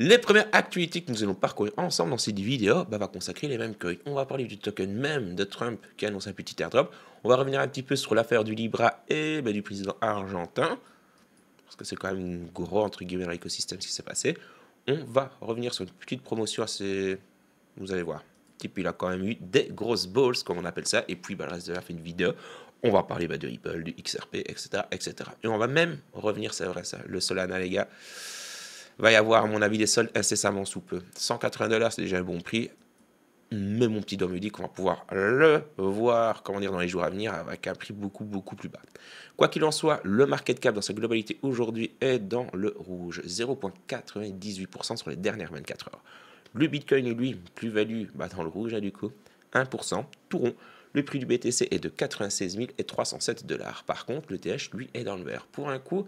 Les premières actualités que nous allons parcourir ensemble dans cette vidéo va consacrer les mêmes coins. On va parler du token même de Trump qui annonce un petit airdrop. On va revenir un petit peu sur l'affaire du Libra et du président argentin. Parce que c'est quand même un gros, entre guillemets, dans l'écosystème ce qui s'est passé. On va revenir sur une petite promotion assez... Vous allez voir. Il a quand même eu des grosses balls, comme on appelle ça. Et puis, le reste de la fait une vidéo. On va parler de Ripple, du XRP, etc., etc. Et on va même revenir, c'est vrai ça, le Solana, les gars. Va y avoir, à mon avis, des soldes incessamment sous peu. 180 $, c'est déjà un bon prix. Mais mon petit doigt me dit qu'on va pouvoir le voir, comment dire, dans les jours à venir avec un prix beaucoup plus bas. Quoi qu'il en soit, le market cap dans sa globalité aujourd'hui est dans le rouge, 0,98% sur les dernières 24 heures. Le Bitcoin, lui, plus-value dans le rouge, du coup, 1%, tout rond. Le prix du BTC est de 96 307 $. Par contre, le TH, lui, est dans le vert. Pour un coup,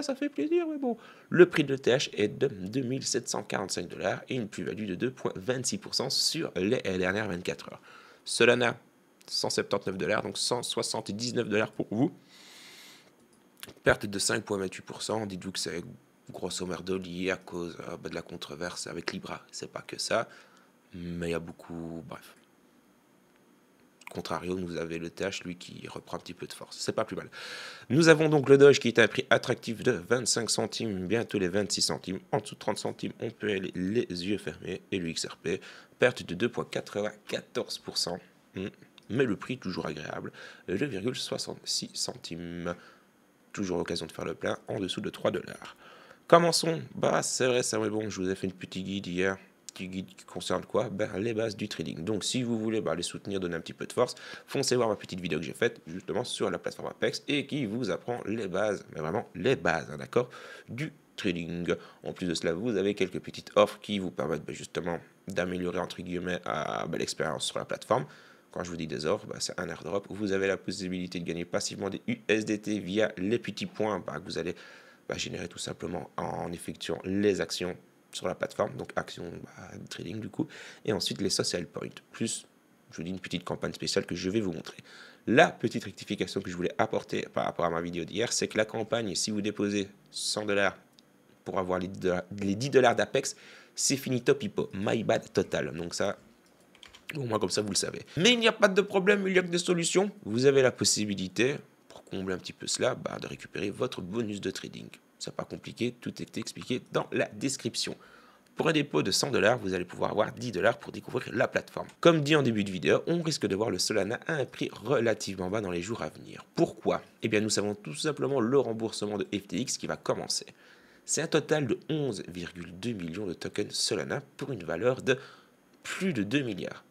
ça fait plaisir, mais bon. Le prix de l'ETH est de 2745 $ et une plus-value de 2,26% sur les dernières 24 heures. Solana, 179 $, donc 179 $ pour vous. Perte de 5,28%. Dites-vous que c'est grosso merdo lié à cause de la controverse avec Libra. C'est pas que ça, mais il y a beaucoup. Bref. Contrario, nous avons le TH, lui, qui reprend un petit peu de force. C'est pas plus mal. Nous avons donc le Doge qui est à un prix attractif de 25 centimes, bientôt les 26 centimes. En dessous de 30 centimes, on peut aller les yeux fermés. Et le XRP, perte de 2,94%. Mais le prix toujours agréable, 2,66 centimes. Toujours l'occasion de faire le plein en dessous de 3 $. Commençons. C'est vrai, ça va bon. Je vous ai fait une petite guide hier. Guide qui concerne quoi? Les bases du trading. Donc si vous voulez les soutenir, donner un petit peu de force, foncez voir ma petite vidéo que j'ai faite justement sur la plateforme Apex et qui vous apprend les bases, mais vraiment les bases, d'accord, du trading. En plus de cela, vous avez quelques petites offres qui vous permettent justement d'améliorer entre guillemets l'expérience sur la plateforme. Quand je vous dis des offres, c'est un airdrop où vous avez la possibilité de gagner passivement des USDT via les petits points que vous allez générer tout simplement en effectuant les actions sur la plateforme, donc action trading du coup, et ensuite les social points, plus je vous dis une petite campagne spéciale que je vais vous montrer. La petite rectification que je voulais apporter par rapport à ma vidéo d'hier, c'est que la campagne, si vous déposez 100 $ pour avoir les 10 $ d'Apex, c'est finito pipo, my bad total, donc ça, au moins comme ça vous le savez. Mais il n'y a pas de problème, il y a que des solutions, vous avez la possibilité, pour combler un petit peu cela, de récupérer votre bonus de trading. C'est pas compliqué, tout est expliqué dans la description. Pour un dépôt de 100 $, vous allez pouvoir avoir 10 $ pour découvrir la plateforme. Comme dit en début de vidéo, on risque de voir le Solana à un prix relativement bas dans les jours à venir. Pourquoi? Eh bien, nous savons tout simplement le remboursement de FTX qui va commencer. C'est un total de 11,2 millions de tokens Solana pour une valeur de plus de 2 milliards.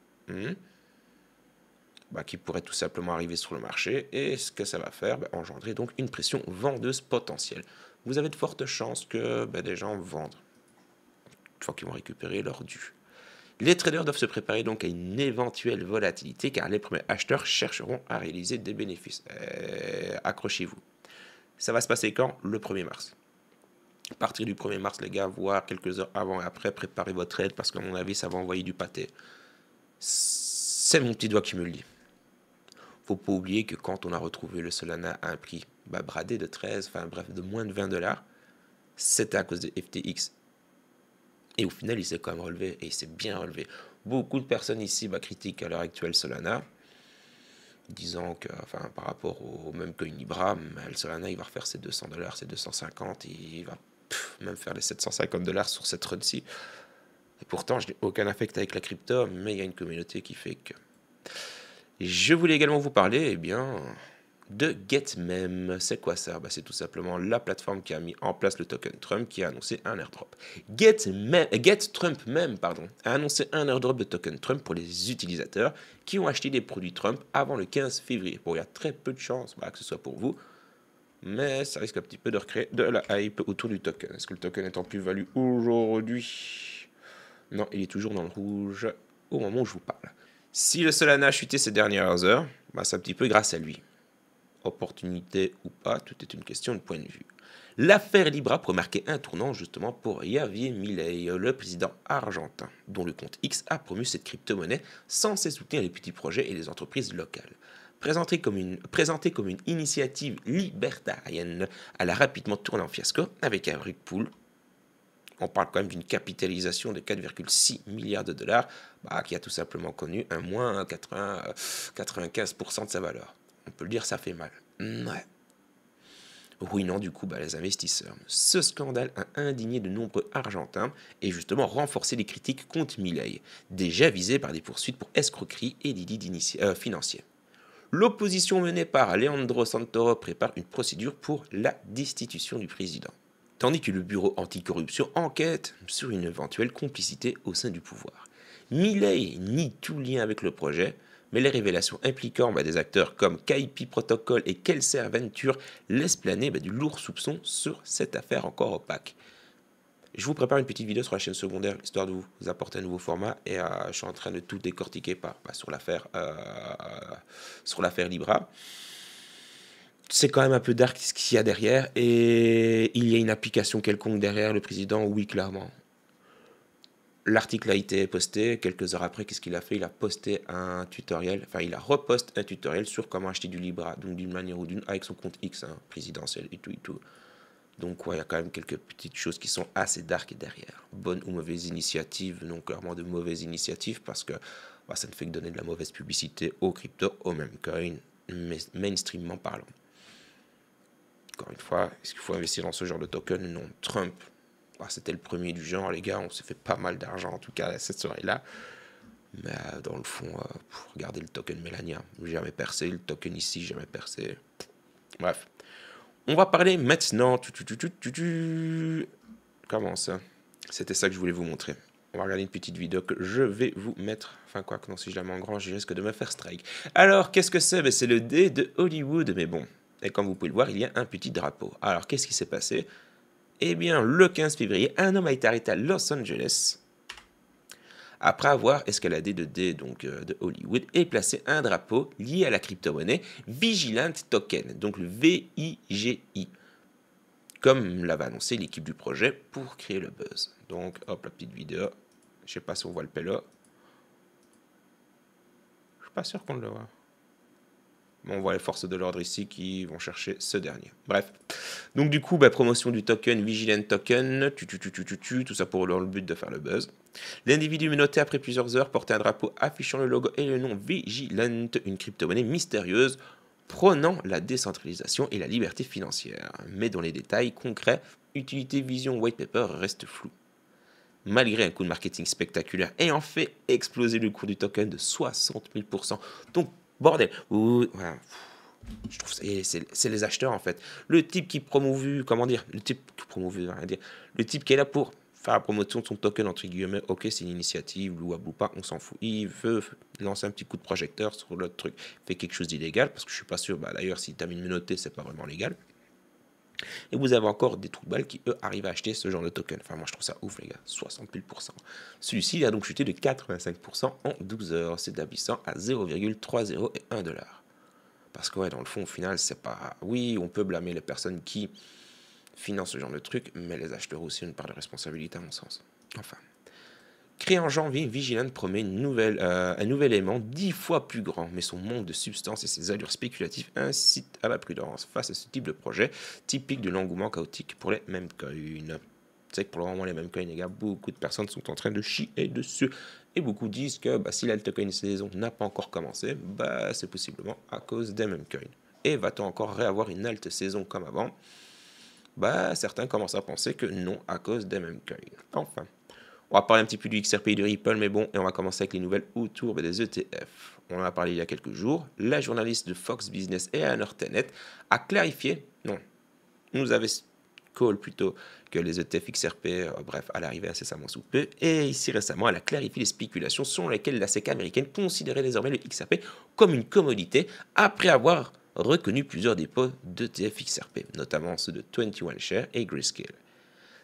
Qui pourrait tout simplement arriver sur le marché, et ce que ça va faire, engendrer donc une pression vendeuse potentielle. Vous avez de fortes chances que des gens vendent une fois qu'ils vont récupérer leur dû. Les traders doivent se préparer donc à une éventuelle volatilité car les premiers acheteurs chercheront à réaliser des bénéfices. Accrochez-vous. Ça va se passer quand? Le 1er mars. À partir du 1er mars, les gars, voire quelques heures avant et après, préparez votre trade parce qu'à mon avis, ça va envoyer du pâté. C'est mon petit doigt qui me le dit. Faut pas oublier que quand on a retrouvé le Solana à un prix bradé de 13, de moins de 20 $, c'était à cause de FTX. Et au final, il s'est quand même relevé, et il s'est bien relevé. Beaucoup de personnes ici critiquent à l'heure actuelle Solana, disant que, par rapport au même coin Libra, le Solana, il va refaire ses 200 $, ses 250, et il va même faire les 750 $ sur cette run-ci. Et pourtant, je n'ai aucun affect avec la crypto, mais il y a une communauté qui fait que... Je voulais également vous parler, de GetMem. C'est quoi ça? C'est tout simplement la plateforme qui a mis en place le token Trump qui a annoncé un airdrop. GetTrump a annoncé un airdrop de token Trump pour les utilisateurs qui ont acheté des produits Trump avant le 15 février. Bon, il y a très peu de chances que ce soit pour vous, mais ça risque un petit peu de recréer de la hype autour du token. Est-ce que le token est en plus-value aujourd'hui? Non, il est toujours dans le rouge au moment où je vous parle. Si le Solana a chuté ces dernières heures, c'est un petit peu grâce à lui. Opportunité ou pas, tout est une question de point de vue. L'affaire Libra pourrait marquer un tournant justement pour Javier Milei, le président argentin, dont le compte X a promu cette crypto-monnaie censée soutenir les petits projets et les entreprises locales. Présentée comme une initiative libertarienne, elle a rapidement tourné en fiasco avec un rug pull On parle quand même d'une capitalisation de 4,6 milliards de dollars, qui a tout simplement connu un moins 95% de sa valeur. On peut le dire, ça fait mal. Ouais. Ruinant du coup les investisseurs. Ce scandale a indigné de nombreux Argentins et justement renforcé les critiques contre Milei, déjà visé par des poursuites pour escroquerie et délits financiers. L'opposition menée par Leandro Santoro prépare une procédure pour la destitution du président, tandis que le bureau anticorruption enquête sur une éventuelle complicité au sein du pouvoir. Milei nie tout lien avec le projet, mais les révélations impliquant des acteurs comme KIP Protocol et Kelser Venture laissent planer du lourd soupçon sur cette affaire encore opaque. Je vous prépare une petite vidéo sur la chaîne secondaire, histoire de vous apporter un nouveau format, et je suis en train de tout décortiquer sur l'affaire Libra. C'est quand même un peu dark ce qu'il y a derrière, et il y a une application quelconque derrière le président, oui, clairement. L'article a été posté, quelques heures après, qu'est-ce qu'il a fait? Il a posté un tutoriel, il a reposté un tutoriel sur comment acheter du Libra, donc d'une manière ou d'une, avec son compte X, présidentiel et tout. Donc il y a quand même quelques petites choses qui sont assez dark derrière. Bonne ou mauvaise initiative? Non, clairement de mauvaises initiatives, parce que ça ne fait que donner de la mauvaise publicité aux cryptos, aux mêmes coins, mais mainstreamement parlant. Encore une fois, est-ce qu'il faut investir dans ce genre de token? Non. Trump, c'était le premier du genre, les gars, on s'est fait pas mal d'argent, en tout cas, cette soirée-là. Mais dans le fond, regardez le token Melania, jamais percé, le token ici, jamais percé. Bref. On va parler maintenant. Comment ça? C'était ça que je voulais vous montrer. On va regarder une petite vidéo que je vais vous mettre. Non, si je la mets en grand, je risque de me faire strike. Alors, qu'est-ce que c'est? C'est le dé de Hollywood, mais bon. Et comme vous pouvez le voir, il y a un petit drapeau. Alors, qu'est-ce qui s'est passé? Eh bien, le 15 février, un homme a été arrêté à Los Angeles après avoir escaladé de Hollywood et placé un drapeau lié à la crypto-monnaie Vigilant Token, donc le VIGI, comme l'avait annoncé l'équipe du projet pour créer le buzz. Donc, hop, la petite vidéo. Je sais pas si on voit le pélo. Je suis pas sûr qu'on le voit. On voit les forces de l'ordre ici qui vont chercher ce dernier. Bref. Donc du coup, promotion du token, Vigilant Token, tout ça pour le but de faire le buzz. L'individu menotté après plusieurs heures portait un drapeau affichant le logo et le nom Vigilant, une crypto-monnaie mystérieuse prônant la décentralisation et la liberté financière, mais dont les détails concrets, utilité, vision, white paper restent flous. Malgré un coup de marketing spectaculaire ayant fait exploser le cours du token de 60 000%. Donc, bordel, voilà. Je trouve c'est les acheteurs en fait. Le type qui le type qui est là pour faire la promotion de son token entre guillemets, ok c'est une initiative, louable ou pas, on s'en fout. Il veut lancer un petit coup de projecteur sur l'autre truc, fait quelque chose d'illégal, parce que je suis pas sûr, d'ailleurs si t'as mis une menotté, c'est pas vraiment légal. Et vous avez encore des trous de balles qui, eux, arrivent à acheter ce genre de token. Moi, je trouve ça ouf, les gars. 60 000%. Celui-ci, il a donc chuté de 85% en 12 heures, s'établissant à 0,301 $. Parce que, dans le fond, au final, c'est pas... Oui, on peut blâmer les personnes qui financent ce genre de truc, mais les acheteurs aussi ont une part de responsabilité, à mon sens. Enfin... Créé en janvier, Vigilant promet un nouvel élément 10 fois plus grand, mais son manque de substance et ses allures spéculatives incitent à la prudence face à ce type de projet, typique de l'engouement chaotique pour les meme coins. C'est que pour le moment, les meme coins, les gars, beaucoup de personnes sont en train de chier dessus. Et beaucoup disent que si la token saison n'a pas encore commencé, c'est possiblement à cause des meme coins. Et va-t-on encore réavoir une halte saison comme avant? Certains commencent à penser que non, à cause des meme coins. Enfin. On va parler un petit peu du XRP et du Ripple, mais bon, et on va commencer avec les nouvelles autour des ETF. On en a parlé il y a quelques jours. La journaliste de Fox Business et Anna Tenet a clarifié, nous avait call plutôt que les ETF XRP, allaient arriver incessamment sous peu. Et ici récemment, elle a clarifié les spéculations selon lesquelles la SEC américaine considérait désormais le XRP comme une commodité après avoir reconnu plusieurs dépôts d'ETF XRP, notamment ceux de 21Shares et Grayscale.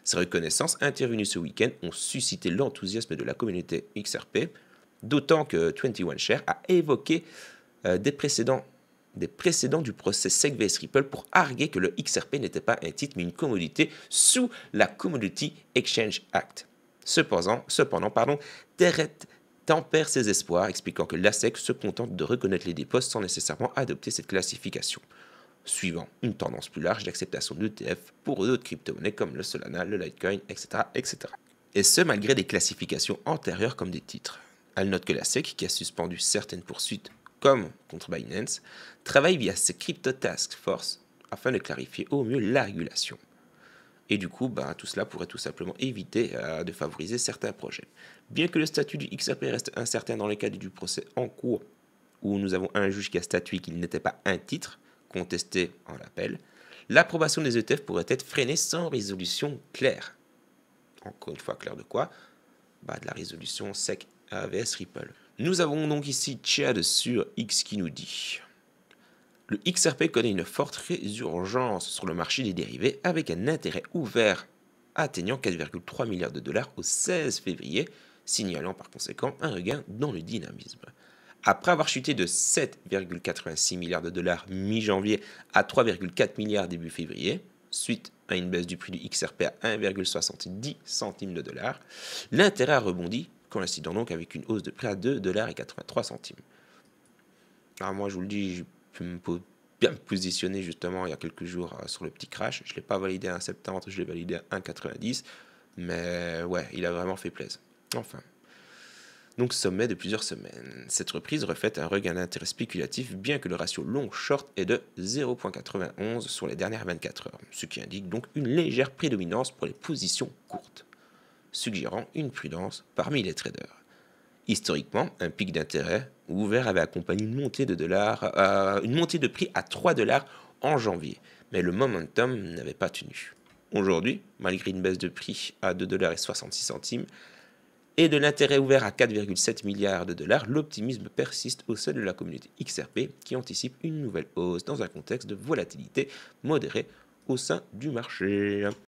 Ces reconnaissances intervenues ce week-end ont suscité l'enthousiasme de la communauté XRP, d'autant que 21Shares a évoqué des précédents du procès SEC vs Ripple pour arguer que le XRP n'était pas un titre mais une commodité sous la Commodity Exchange Act. Cependant, Terret tempère ses espoirs, expliquant que la SEC se contente de reconnaître les dépôts sans nécessairement adopter cette classification. suivant une tendance plus large d'acceptation d'ETF pour d'autres crypto-monnaies comme le Solana, le Litecoin, etc., etc. Et ce, malgré des classifications antérieures comme des titres. Elle note que la SEC, qui a suspendu certaines poursuites, comme contre Binance, travaille via ses Crypto Task Force afin de clarifier au mieux la régulation. Et du coup, tout cela pourrait tout simplement éviter de favoriser certains projets. Bien que le statut du XRP reste incertain dans le cadre du procès en cours, où nous avons un juge qui a statué qu'il n'était pas un titre, contesté en appel, l'approbation des ETF pourrait être freinée sans résolution claire. Encore une fois, claire de quoi? De la résolution SEC vs Ripple. Nous avons donc ici Chad sur X qui nous dit: le XRP connaît une forte résurgence sur le marché des dérivés avec un intérêt ouvert atteignant 4,3 milliards de dollars au 16 février, signalant par conséquent un regain dans le dynamisme. Après avoir chuté de 7,86 milliards de dollars mi-janvier à 3,4 milliards début février, suite à une baisse du prix du XRP à 1,70 centimes de dollars, l'intérêt a rebondi, coïncidant donc avec une hausse de prix à 2,83 $. Alors moi je vous le dis, je me bien me positionner justement il y a quelques jours sur le petit crash. Je ne l'ai pas validé à 1,70, je l'ai validé à 1,90. Mais ouais, il a vraiment fait plaisir. Enfin. Donc sommet de plusieurs semaines. Cette reprise reflète un regain d'intérêt spéculatif bien que le ratio long-short est de 0,91 sur les dernières 24 heures, ce qui indique donc une légère prédominance pour les positions courtes, suggérant une prudence parmi les traders. Historiquement, un pic d'intérêt ouvert avait accompagné une montée de prix à 3 $ en janvier, mais le momentum n'avait pas tenu. Aujourd'hui, malgré une baisse de prix à 2,66 $ et de l'intérêt ouvert à 4,7 milliards de dollars, l'optimisme persiste au sein de la communauté XRP qui anticipe une nouvelle hausse dans un contexte de volatilité modérée au sein du marché.